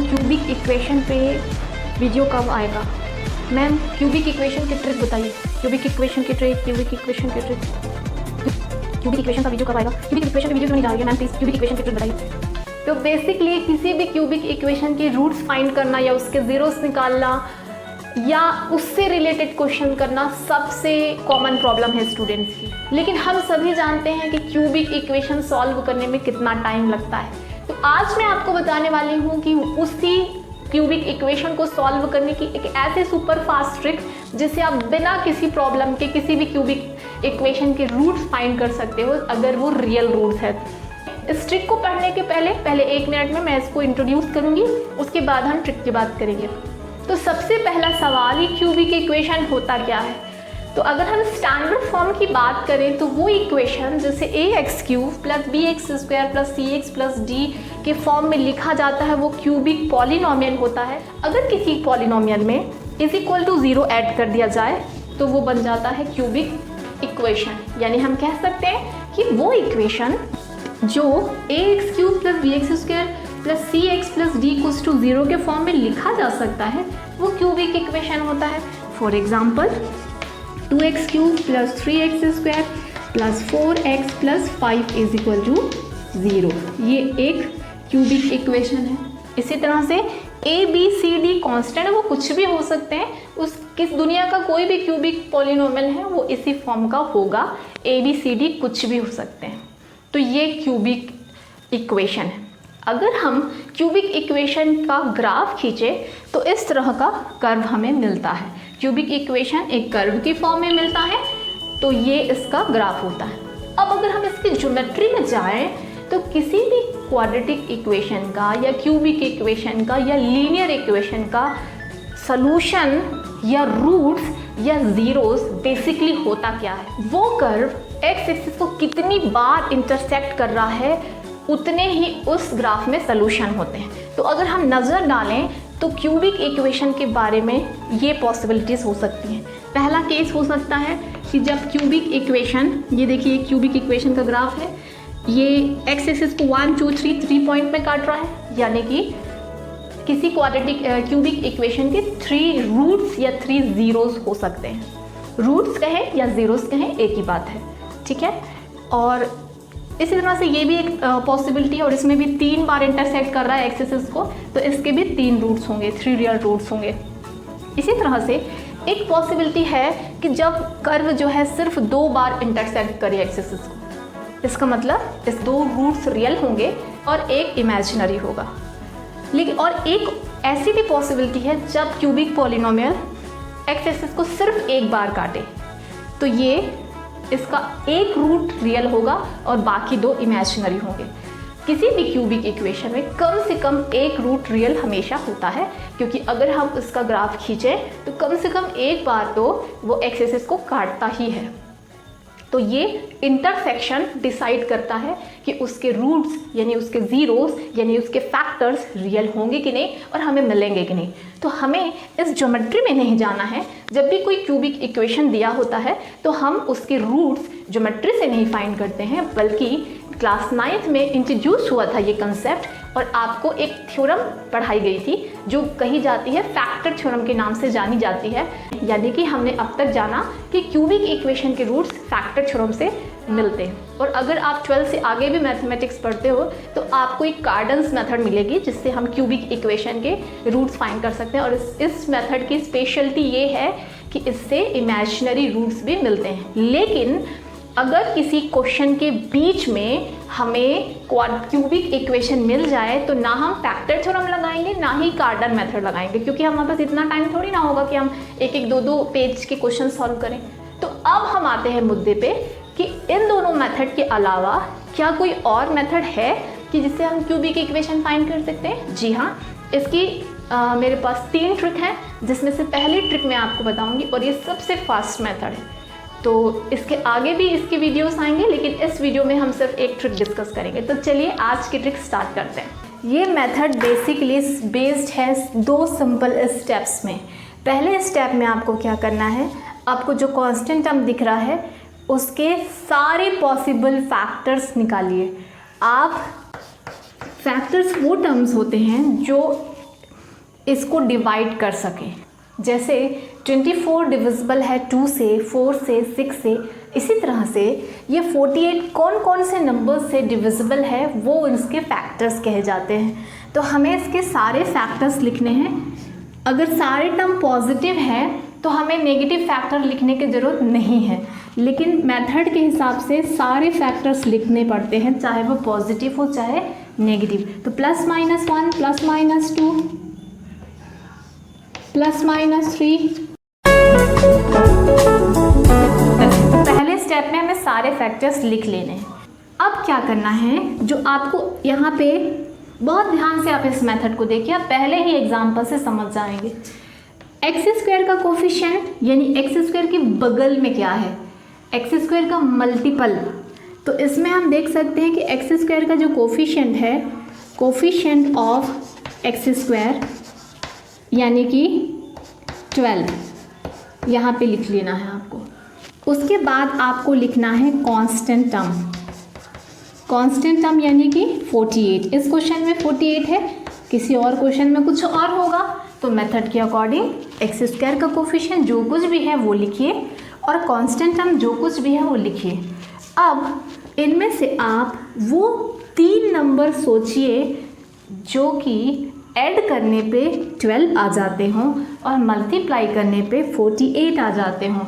Cubic equation पे video कब आएगा? मैम क्यूबिक इक्वेशन की ट्रिक बताइए, क्यूबिक इक्वेशन की ट्रिक, क्यूबिक इक्वेशन की ट्रिक, क्यूबिक इक्वेशन का वीडियो कब आएगा? क्यूबिक इक्वेशन की वीडियो क्यों नहीं जा रही है मैम? प्लीज़ क्यूबिक इक्वेशन की ट्रिक बताइए। तो बेसिकली किसी भी क्यूबिक इक्वेशन के रूट्स फाइंड करना या उसके ज़ीरोस निकालना या उससे रिलेटेड क्वेश्चन करना सबसे कॉमन प्रॉब्लम है स्टूडेंट्स की। लेकिन हम सभी जानते हैं कि क्यूबिक इक्वेशन सॉल्व करने में कितना टाइम लगता है। तो आज मैं आपको बताने वाली हूँ कि उसी क्यूबिक इक्वेशन को सॉल्व करने की एक ऐसे सुपर फास्ट ट्रिक जिससे आप बिना किसी प्रॉब्लम के किसी भी क्यूबिक इक्वेशन के रूट्स फाइंड कर सकते हो, अगर वो रियल रूट्स है। इस ट्रिक को पढ़ने के पहले 1 मिनट में मैं इसको इंट्रोड्यूस करूँगी, उसके बाद हम ट्रिक की बात करेंगे। तो सबसे पहला सवाल ही क्यूबिक इक्वेशन होता क्या है? तो अगर हम स्टैंडर्ड फॉर्म की बात करें तो वो इक्वेशन जैसे ax³ + bx² + cx + d के फॉर्म में लिखा जाता है वो क्यूबिक पॉलिनोमियल होता है। अगर किसी पॉलिनोमियल में = 0 ऐड कर दिया जाए तो वो बन जाता है क्यूबिक इक्वेशन। यानी हम कह सकते हैं कि वो इक्वेशन जो ax³ + bx² + cx + d = 0 के फॉर्म में लिखा जा सकता है वो क्यूबिक इक्वेशन होता है। For example 2x³ + 3x² + 4x + 5 = 0, ये एक क्यूबिक इक्वेशन है। इसी तरह से a b c d constant वो कुछ भी हो सकते हैं, उस किस दुनिया का कोई भी क्यूबिक पॉलिनोमियल है वो इसी फॉर्म का होगा। a b c d कुछ भी हो सकते हैं। तो ये क्यूबिक इक्वेशन है। अगर हम क्यूबिक इक्वेशन का ग्राफ खींचे तो इस तरह का कर्व हमें मिलता है। क्यूबिक इक्वेशन एक कर्व की फॉर्म में मिलता है, तो ये इसका ग्राफ होता है। अब अगर हम इसकी ज्योमेट्री में जाएं तो किसी भी क्वाड्रेटिक इक्वेशन का या क्यूबिक इक्वेशन का या लीनियर इक्वेशन का सॉल्यूशन या रूट्स या ज़ीरोस बेसिकली होता क्या है? वो कर्व एक्स एक्सिस को कितनी बार इंटरसेक्ट कर रहा है उतने ही उस ग्राफ में सॉल्यूशन होते हैं। तो अगर हम नज़र डालें तो क्यूबिक इक्वेशन के बारे में ये पॉसिबिलिटीज़ हो सकती हैं। पहला केस हो सकता है कि जब क्यूबिक इक्वेशन, ये देखिए क्यूबिक इक्वेशन का ग्राफ है, ये एक्स एक्सिस को 1 2 3 पॉइंट में काट रहा है, यानी कि किसी क्वाड्रेटिक क्यूबिक इक्वेशन के 3 रूट्स या 3 ज़ीरोस हो सकते हैं। रूट्स कहें या ज़ीरोस कहें एक ही बात है, ठीक है। और इसी तरह से ये भी एक पॉसिबिलिटी है, और इसमें भी 3 बार इंटरसेक्ट कर रहा है एक्स एक्सिस को, तो इसके भी 3 रूट्स होंगे, 3 रियल रूट्स होंगे। इसी तरह से एक पॉसिबिलिटी है कि जब कर्व जो है सिर्फ 2 बार इंटरसेक्ट करे एक्स एक्सिस को, इसका मतलब इस 2 रूट्स रियल होंगे और एक इमेजिनरी होगा। लेकिन और एक ऐसी भी पॉसिबिलिटी है जब क्यूबिक पॉलिनोमियल एक्स एक्सिस को सिर्फ 1 बार काटे, तो ये इसका एक रूट रियल होगा और बाकी 2 इमेजिनरी होंगे। किसी भी क्यूबिक इक्वेशन में कम से कम एक रूट रियल हमेशा होता है, क्योंकि अगर हम इसका ग्राफ खींचें तो कम से कम एक बार तो वो एक्स एक्सिस को काटता ही है। तो ये इंटरसेक्शन डिसाइड करता है कि उसके रूट्स यानी उसके ज़ीरोस यानी उसके फैक्टर्स रियल होंगे कि नहीं और हमें मिलेंगे कि नहीं। तो हमें इस ज्योमेट्री में नहीं जाना है। जब भी कोई क्यूबिक इक्वेशन दिया होता है तो हम उसके रूट्स ज्योमेट्री से नहीं फाइंड करते हैं, बल्कि क्लास 9th में इंट्रोड्यूस हुआ था ये कंसेप्ट, और आपको एक थ्योरम पढ़ाई गई थी जो कही जाती है फैक्टर थ्योरम के नाम से जानी जाती है। यानी कि हमने अब तक जाना कि क्यूबिक इक्वेशन के रूट्स फैक्टर थ्योरम से मिलते हैं। और अगर आप 12 से आगे भी मैथमेटिक्स पढ़ते हो तो आपको एक कार्डन्स मेथड मिलेगी जिससे हम क्यूबिक इक्वेशन के रूट्स फाइंड कर सकते हैं। और इस मेथड की स्पेशलिटी ये है कि इससे इमेजिनरी रूट्स भी मिलते हैं। लेकिन अगर किसी क्वेश्चन के बीच में हमें क्यूबिक इक्वेशन मिल जाए तो ना हम फैक्टर थ्योरम लगाएंगे ना ही कार्डन मेथड लगाएंगे, क्योंकि हमारे पास इतना टाइम थोड़ी ना होगा कि हम 1-1 2-2 पेज के क्वेश्चन सॉल्व करें। तो अब हम आते हैं मुद्दे पे कि इन दोनों मेथड के अलावा क्या कोई और मेथड है कि जिससे हम क्यूबिक इक्वेशन फाइंड कर सकते हैं? जी हाँ, इसकी मेरे पास 3 ट्रिक हैं, जिसमें से पहली ट्रिक मैं आपको बताऊंगी और ये सबसे फास्ट मेथड है। तो इसके आगे भी इसके वीडियोस आएंगे, लेकिन इस वीडियो में हम सिर्फ एक ट्रिक डिस्कस करेंगे। तो चलिए आज की ट्रिक स्टार्ट करते हैं। ये मेथड बेसिकली बेस्ड है 2 सिंपल स्टेप्स में। पहले स्टेप में आपको क्या करना है, आपको जो कांस्टेंट टर्म दिख रहा है उसके सारे पॉसिबल फैक्टर्स निकालिए। आप फैक्टर्स वो टर्म्स होते हैं जो इसको डिवाइड कर सकें। जैसे 24 डिविजिबल है 2 से, 4 से, 6 से, इसी तरह से ये 48 कौन कौन से नंबर से डिविजिबल है वो इसके फैक्टर्स कहे जाते हैं। तो हमें इसके सारे फैक्टर्स लिखने हैं। अगर सारे टर्म पॉजिटिव है तो हमें नेगेटिव फैक्टर लिखने की ज़रूरत नहीं है, लेकिन मेथड के हिसाब से सारे फैक्टर्स लिखने पड़ते हैं, चाहे वो पॉजिटिव हो चाहे नेगेटिव। तो +-1, +-2, +-3। पहले स्टेप में हमें सारे फैक्टर्स लिख लेने हैं। अब क्या करना है, जो आपको यहाँ पे बहुत ध्यान से आप इस मेथड को देखिए, आप पहले ही एग्जाम्पल से समझ जाएंगे। x² का कोफिशिएंट यानी x² के बगल में क्या है, x² का मल्टीपल। तो इसमें हम देख सकते हैं कि x² का जो कोफिशिएंट है, कोफिशिएंट ऑफ x² यानी कि 12, यहाँ पे लिख लेना है आपको। उसके बाद आपको लिखना है कांस्टेंट टर्म। कांस्टेंट टर्म यानी कि 48। इस क्वेश्चन में 48 है, किसी और क्वेश्चन में कुछ और होगा, तो मेथड के अकॉर्डिंग x² का कोफिशिएंट जो कुछ भी है वो लिखिए और कांस्टेंट टर्म जो कुछ भी है वो लिखिए। अब इनमें से आप वो 3 नंबर सोचिए जो कि ऐड करने पे 12 आ जाते हों और मल्टीप्लाई करने पे 48 आ जाते हों।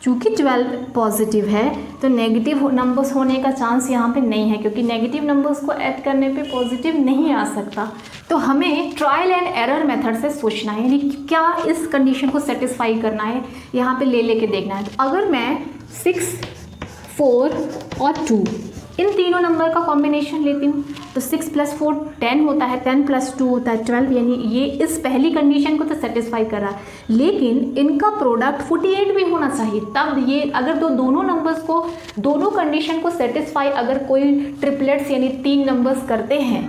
चूँकि 12 पॉजिटिव है तो नेगेटिव नंबर्स होने का चांस यहाँ पे नहीं है, क्योंकि नेगेटिव नंबर्स को ऐड करने पे पॉजिटिव नहीं आ सकता। तो हमें ट्रायल एंड एरर मेथड से सोचना है, यानी क्या इस कंडीशन को सेटिस्फाई करना है, यहाँ पे लेके देखना है। तो अगर मैं 6, 4 और 2 इन तीनों नंबर का कॉम्बिनेशन लेती हूँ तो 6 + 4 10 होता है, 10 + 2 होता है 12, यानी ये इस पहली कंडीशन को तो सेटिस्फाई कर रहा है। लेकिन इनका प्रोडक्ट 48 भी होना चाहिए, तब ये अगर दोनों नंबर्स को, दोनों कंडीशन को सेटिस्फाई अगर कोई ट्रिपलेट्स यानी 3 नंबर्स करते हैं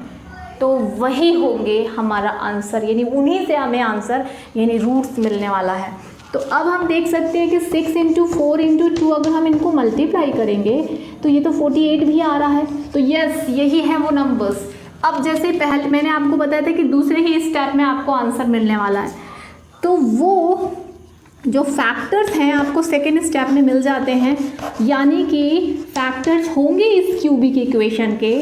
तो वही होंगे हमारा आंसर, यानी उन्हीं से हमें आंसर यानी रूट्स मिलने वाला है। तो अब हम देख सकते हैं कि 6 × 4 × 2 अगर हम इनको मल्टीप्लाई करेंगे तो ये तो 48 भी आ रहा है। तो यस, यही है वो नंबर्स। अब जैसे पहले मैंने आपको बताया था कि दूसरे ही स्टेप में आपको आंसर मिलने वाला है, तो वो जो फैक्टर्स हैं आपको सेकेंड स्टेप में मिल जाते हैं, यानी कि फैक्टर्स होंगे इस क्यूबिक इक्वेशन के,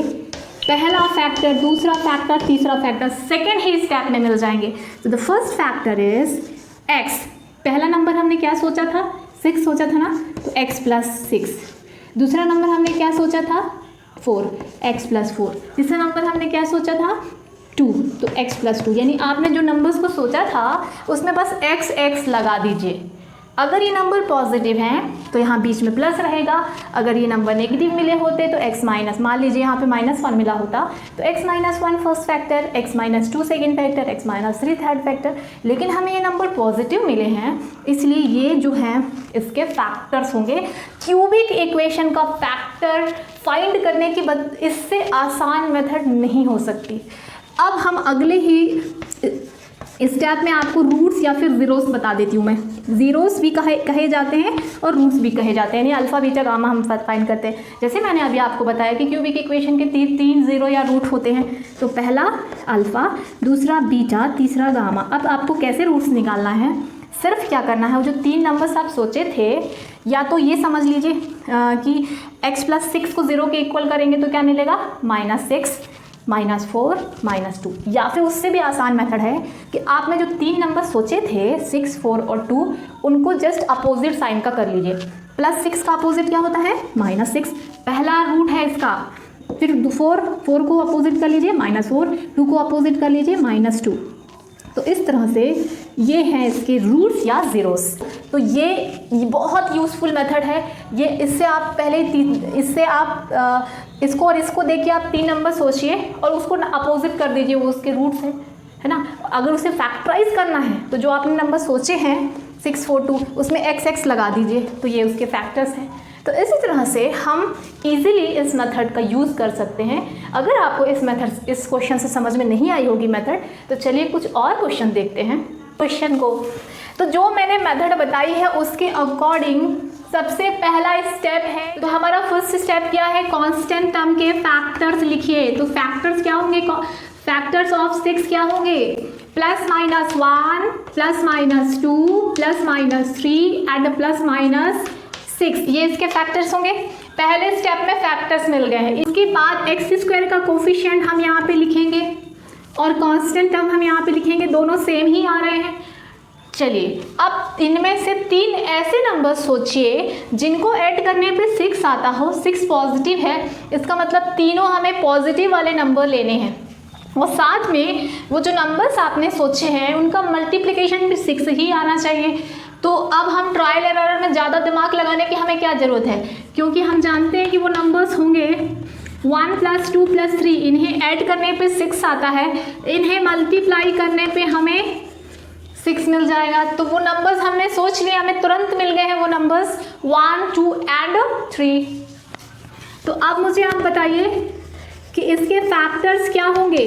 पहला फैक्टर, दूसरा फैक्टर, तीसरा फैक्टर सेकेंड ही स्टेप में मिल जाएंगे। तो the first factor is x। पहला नंबर हमने क्या सोचा था, 6 सोचा था ना, तो x + 6। दूसरा नंबर हमने क्या सोचा था, 4, x + 4। तीसरा नंबर हमने क्या सोचा था, 2, तो x + 2। यानी आपने जो नंबर्स को सोचा था उसमें बस x लगा दीजिए। अगर ये नंबर पॉजिटिव हैं तो यहाँ बीच में प्लस रहेगा, अगर ये नंबर नेगेटिव मिले होते तो x-, मान लीजिए यहाँ पे -1 मिला होता तो x-1 first factor, x-2 second factor, x-3 third factor. लेकिन हमें ये नंबर पॉजिटिव मिले हैं, इसलिए ये जो हैं इसके फैक्टर्स होंगे। क्यूबिक इक्वेशन का फैक्टर फाइंड करने की इससे आसान मेथड नहीं हो सकती। अब हम अगले ही स्टेप में आपको रूट्स या फिर ज़ीरोस बता देती हूँ मैं। ज़ीरोस भी कहे जाते हैं और रूट्स भी कहे जाते हैं, यानी अल्फ़ा बीटा गामा हम फाइंड करते हैं। जैसे मैंने अभी आपको बताया कि क्यूबिक इक्वेशन के 3 ज़ीरो या रूट होते हैं, तो पहला अल्फ़ा, दूसरा बीटा, तीसरा गामा। अब आपको कैसे रूट्स निकालना है, सिर्फ क्या करना है, वो जो 3 नंबर्स आप सोचे थे, या तो ये समझ लीजिए कि x + 6 को 0 के इक्वल करेंगे तो क्या मिलेगा, -6, -4, -2। या फिर उससे भी आसान मेथड है कि आपने जो 3 नंबर सोचे थे 6, 4 और 2, उनको जस्ट अपोजिट साइन का कर लीजिए। +6 का अपोजिट क्या होता है, -6, पहला रूट है इसका। फिर 4 को अपोजिट कर लीजिए -4, 2 को अपोजिट कर लीजिए -2। तो इस तरह से ये हैं इसके रूट्स या ज़ीरोस। तो ये बहुत यूज़फुल मेथड है ये। इससे आप इसको और इसको देखिए, आप 3 नंबर सोचिए और उसको अपोजिट कर दीजिए, वो उसके रूट्स हैं, है ना। अगर उसे फैक्टराइज करना है तो जो आपने नंबर सोचे हैं 6, 4, 2, उसमें x लगा दीजिए, तो ये उसके फैक्टर्स हैं। तो इसी तरह से हम इजीली इस मेथड का यूज़ कर सकते हैं। अगर आपको इस क्वेश्चन से समझ में नहीं आई होगी मेथड, तो चलिए कुछ और क्वेश्चन देखते हैं क्वेश्चन को। तो जो मैंने मेथड बताई है उसके अकॉर्डिंग सबसे पहला स्टेप है, तो हमारा फर्स्ट स्टेप क्या है, कांस्टेंट टर्म के फैक्टर्स लिखिए। तो फैक्टर्स क्या होंगे, फैक्टर्स ऑफ 6 क्या होंगे? +-1, +-2, +-3 एंड +-6, ये इसके फैक्टर्स होंगे। पहले स्टेप में फैक्टर्स मिल गए हैं। इसके बाद x² का कोफिशिएंट हम यहाँ पे लिखेंगे और कांस्टेंट टर्म हम यहाँ पे लिखेंगे, दोनों सेम ही आ रहे हैं। चलिए अब इनमें से 3 ऐसे नंबर सोचिए जिनको ऐड करने पे 6 आता हो, 6 पॉजिटिव है, इसका मतलब तीनों हमें पॉजिटिव वाले नंबर लेने हैं और साथ में वो जो नंबर्स आपने सोचे हैं उनका मल्टीप्लिकेशन भी 6 ही आना चाहिए। तो अब हम ट्रायल एरर में ज़्यादा दिमाग लगाने की हमें क्या ज़रूरत है, क्योंकि हम जानते हैं कि वो नंबर्स होंगे 1 + 2 + 3, इन्हें ऐड करने पे 6 आता है, इन्हें मल्टीप्लाई करने पे हमें 6 मिल जाएगा। तो वो नंबर्स हमने सोच लिए, हमें तुरंत मिल गए हैं वो नंबर्स 1, 2 एंड 3। तो अब मुझे आप बताइए कि इसके फैक्टर्स क्या होंगे?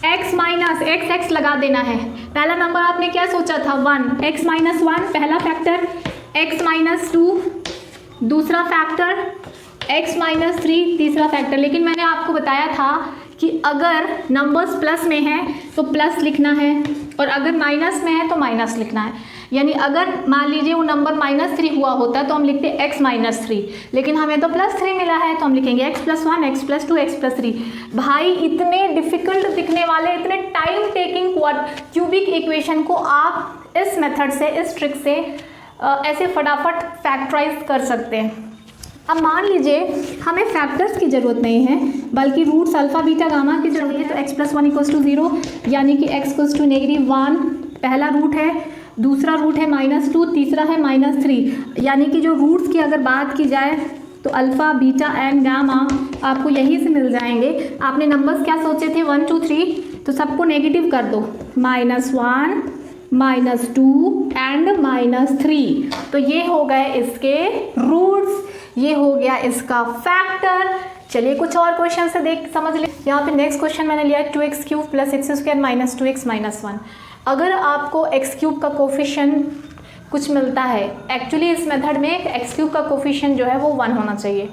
x लगा देना है। पहला नंबर आपने क्या सोचा था? 1, x-1 पहला फैक्टर, x-2 दूसरा फैक्टर, x-3 तीसरा फैक्टर। लेकिन मैंने आपको बताया था कि अगर नंबर्स प्लस में है तो प्लस लिखना है और अगर माइनस में है तो माइनस लिखना है। यानी अगर मान लीजिए वो नंबर -3 हुआ होता तो हम लिखते x-3, लेकिन हमें तो +3 मिला है तो हम लिखेंगे x+1, x+2, x+3। भाई इतने डिफ़िकल्ट दिखने वाले, इतने टाइम टेकिंग क्यूबिक इक्वेशन को आप इस मेथड से, इस ट्रिक से ऐसे फटाफट फैक्टराइज कर सकते हैं। अब मान लीजिए हमें फैक्टर्स की ज़रूरत नहीं है बल्कि रूट्स अल्फ़ा बीटा गामा की ज़रूरत है। तो x+1 = 0 यानी कि x = -1 पहला रूट है, दूसरा रूट है -2, तीसरा है -3। यानी कि जो रूट्स की अगर बात की जाए तो अल्फ़ा बीटा एंड गामा आपको यहीं से मिल जाएंगे। आपने नंबर्स क्या सोचे थे? 1, 2, 3, तो सबको नेगेटिव कर दो, -1, -2 एंड -3। तो ये हो गए इसके रूट्स, ये हो गया इसका फैक्टर। चलिए कुछ और क्वेश्चन से समझ ले। यहाँ पे नेक्स्ट क्वेश्चन मैंने लिया है 2x³ + x² - 2x - 1। अगर आपको x³ का कोफिशिएंट कुछ मिलता है, एक्चुअली इस मेथड में x³ का कोफिशिएंट जो है वो 1 होना चाहिए।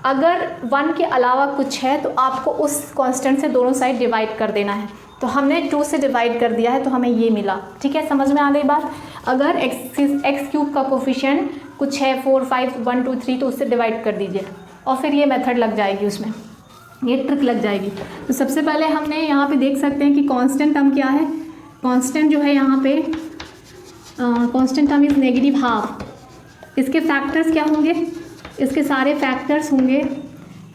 अगर 1 के अलावा कुछ है तो आपको उस कांस्टेंट से दोनों साइड डिवाइड कर देना है। तो हमने 2 से डिवाइड कर दिया है तो हमें ये मिला। ठीक है, समझ में आ गई बात? अगर x³ का कोफिशिएंट कुछ है 4, 5, 1, 2, 3 तो उससे डिवाइड कर दीजिए और फिर ये मेथड लग जाएगी, उसमें ये ट्रिक लग जाएगी। तो सबसे पहले हमने यहाँ पे देख सकते हैं कि कांस्टेंट टर्म क्या है। कांस्टेंट जो है यहाँ पे कांस्टेंट टर्म इज़ -½ इसके फैक्टर्स क्या होंगे? इसके सारे फैक्टर्स होंगे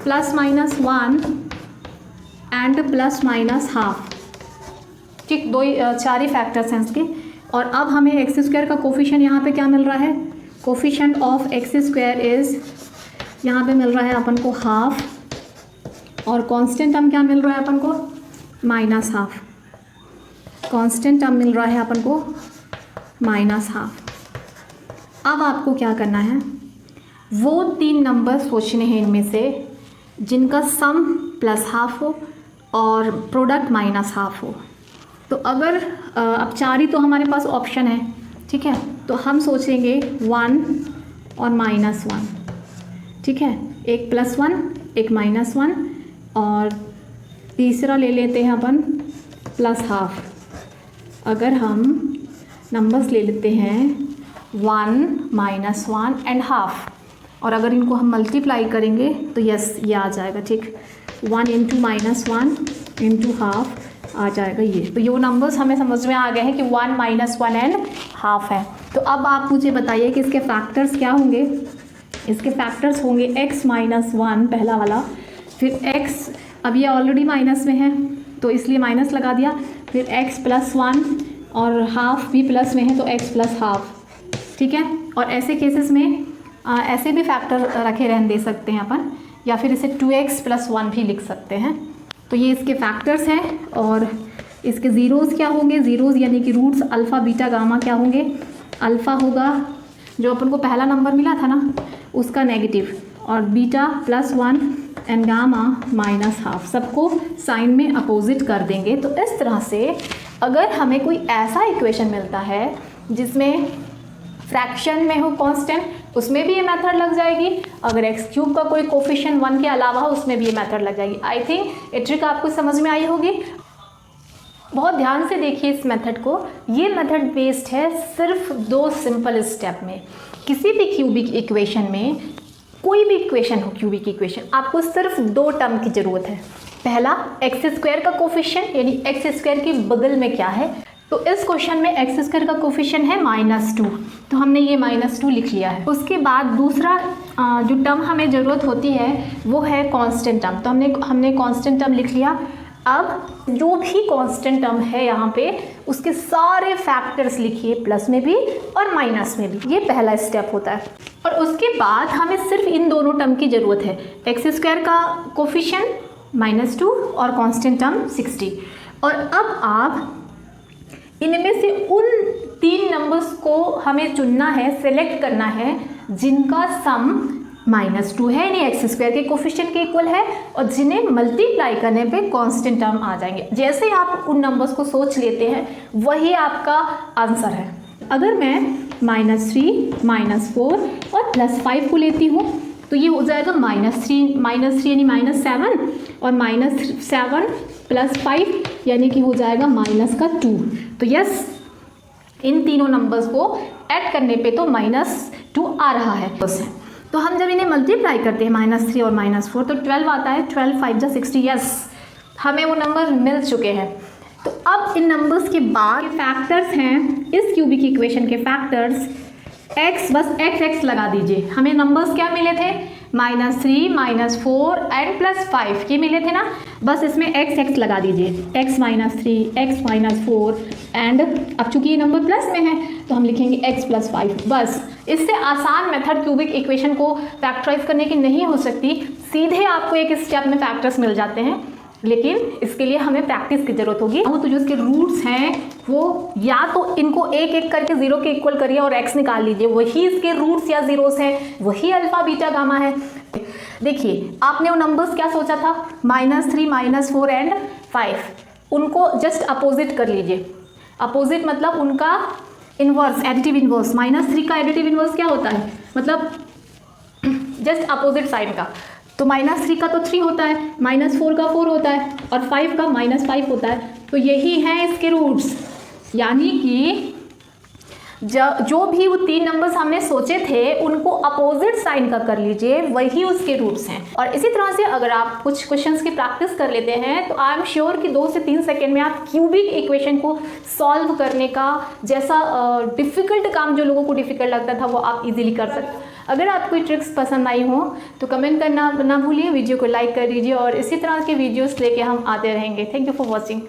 +-1 एंड +-½ ठीक, 4 ही फैक्टर्स हैं इसके। और अब हमें x² का कोफिशिएंट यहाँ पे क्या मिल रहा है? कोफिशिएंट ऑफ x² इज़ यहाँ पे मिल रहा है अपन को 1/2 और कांस्टेंट टर्म क्या मिल रहा है अपन को? -½ कांस्टेंट टर्म मिल रहा है अपन को -½ अब आपको क्या करना है? वो 3 नंबर सोचने हैं इनमें से जिनका सम +½ हो और प्रोडक्ट -½ हो। तो अगर अब 4 ही तो हमारे पास ऑप्शन है, ठीक है, तो हम सोचेंगे 1 और -1, ठीक है, एक +1 एक -1 और तीसरा ले लेते हैं अपन +½ अगर हम नंबर्स ले लेते हैं 1, -1 एंड ½ और अगर इनको हम मल्टीप्लाई करेंगे तो यस ये आ जाएगा। ठीक, 1 × -1 × ½ आ जाएगा ये। तो ये नंबर्स हमें समझ में आ गए हैं कि 1, -1 एंड ½ है। तो अब आप मुझे बताइए कि इसके फैक्टर्स क्या होंगे? इसके फैक्टर्स होंगे x-1 पहला वाला, फिर x, अब ये ऑलरेडी माइनस में है तो इसलिए माइनस लगा दिया, फिर x+1 और ½ भी प्लस में है तो x+½ ठीक है। और ऐसे केसेस में ऐसे भी फैक्टर रखे रहने दे सकते हैं अपन, या फिर इसे 2x+1 भी लिख सकते हैं। तो ये इसके फैक्टर्स हैं। और इसके ज़ीरोज़ क्या होंगे? ज़ीरोज़ यानी कि रूट्स अल्फ़ा बीटा गामा क्या होंगे? अल्फ़ा होगा जो अपन को पहला नंबर मिला था ना उसका नेगेटिव, और बीटा +1 एंड गामा -½ सबको साइन में अपोजिट कर देंगे। तो इस तरह से अगर हमें कोई ऐसा इक्वेशन मिलता है जिसमें फ्रैक्शन में हो कांस्टेंट उसमें भी ये मेथड लग जाएगी। अगर एक्स क्यूब का कोई कोफिशिएंट 1 के अलावा हो उसमें भी ये मेथड लग जाएगी। आई थिंक ये ट्रिक आपको समझ में आई होगी। बहुत ध्यान से देखिए इस मेथड को। ये मेथड बेस्ड है सिर्फ 2 सिंपल स्टेप में। किसी भी क्यूबिक इक्वेशन में, कोई भी इक्वेशन हो क्यूबिक इक्वेशन, आपको सिर्फ 2 टर्म की ज़रूरत है। पहला एक्स स्क्वायर का कोफिशिएंट, यानी एक्स स्क्वायर के बगल में क्या है, तो इस क्वेश्चन में एक्स स्क्वायर का कोफिशिएंट है -2, तो हमने ये -2 लिख लिया है। उसके बाद दूसरा जो टर्म हमें ज़रूरत होती है वो है कांस्टेंट टर्म, तो हमने कांस्टेंट टर्म लिख लिया। अब जो भी कांस्टेंट टर्म है यहाँ पे उसके सारे फैक्टर्स लिखिए, प्लस में भी और माइनस में भी। ये पहला स्टेप होता है। और उसके बाद हमें सिर्फ इन दोनों टर्म की ज़रूरत है, एक्स स्क्वायर का कोफिशिएंट -2 और कांस्टेंट टर्म 60। और अब आप इनमें से उन 3 नंबर्स को हमें चुनना है, सेलेक्ट करना है जिनका सम -2 है, यानी एक्स स्क्वायर के कोफिशिएंट के इक्वल है, और जिन्हें मल्टीप्लाई करने पे कांस्टेंट टर्म आ जाएंगे। जैसे आप उन नंबर्स को सोच लेते हैं वही आपका आंसर है। अगर मैं -3, -4 और +5 को लेती हूँ तो ये हो जाएगा -3 यानी -7 और -7 + 5 यानी कि हो जाएगा -2। तो यस, इन तीनों नंबर्स को ऐड करने पे तो -2 आ रहा है। तो हम जब इन्हें मल्टीप्लाई करते हैं -3 और -4 तो 12 आता है। 12 5 जा 60। यस, हमें वो नंबर मिल चुके हैं। तो अब इन नंबर्स के बाद फैक्टर्स हैं इस क्यूबिक इक्वेशन के फैक्टर्स x, बस x लगा दीजिए। हमें नंबर्स क्या मिले थे, -3, -4 एंड +5 ये मिले थे ना, बस इसमें x लगा दीजिए। x -3, x -4 एंड अब चूंकि ये नंबर प्लस में है तो हम लिखेंगे x + 5। बस, इससे आसान मेथड क्यूबिक इक्वेशन को फैक्टराइज करने की नहीं हो सकती। सीधे आपको एक स्टेप में फैक्टर्स मिल जाते हैं, लेकिन इसके लिए हमें प्रैक्टिस की ज़रूरत होगी। तो जो इसके रूट्स हैं वो या तो इनको एक एक करके 0 के इक्वल करिए और x निकाल लीजिए, वही इसके रूट्स या ज़ीरोस हैं, वही अल्फा बीटा गामा है। देखिए, आपने वो नंबर्स क्या सोचा था, -3, -4 एंड 5, उनको जस्ट अपोजिट कर लीजिए। अपोजिट मतलब उनका इन्वर्स, एडिटिव इन्वर्स। -3 का एडिटिव इन्वर्स क्या होता है, मतलब जस्ट अपोजिट साइन का। तो -3 का तो 3 होता है, -4 का 4 होता है और 5 का -5 होता है। तो यही हैं इसके रूट्स, यानी कि जो भी वो 3 नंबर्स हमने सोचे थे उनको अपोजिट साइन का कर लीजिए, वही उसके रूट्स हैं। और इसी तरह से अगर आप कुछ क्वेश्चंस की प्रैक्टिस कर लेते हैं तो आई एम श्योर कि 2 से 3 सेकेंड में आप क्यूबिक इक्वेशन को सॉल्व करने का जैसा डिफ़िकल्ट काम जो लोगों को डिफ़िकल्ट लगता था वो आप इजीली कर सकते। अगर आपको ये ट्रिक्स पसंद आई हो तो कमेंट करना ना भूलिए, वीडियो को लाइक कर दीजिए और इसी तरह के वीडियोस लेके हम आते रहेंगे। Thank you for watching.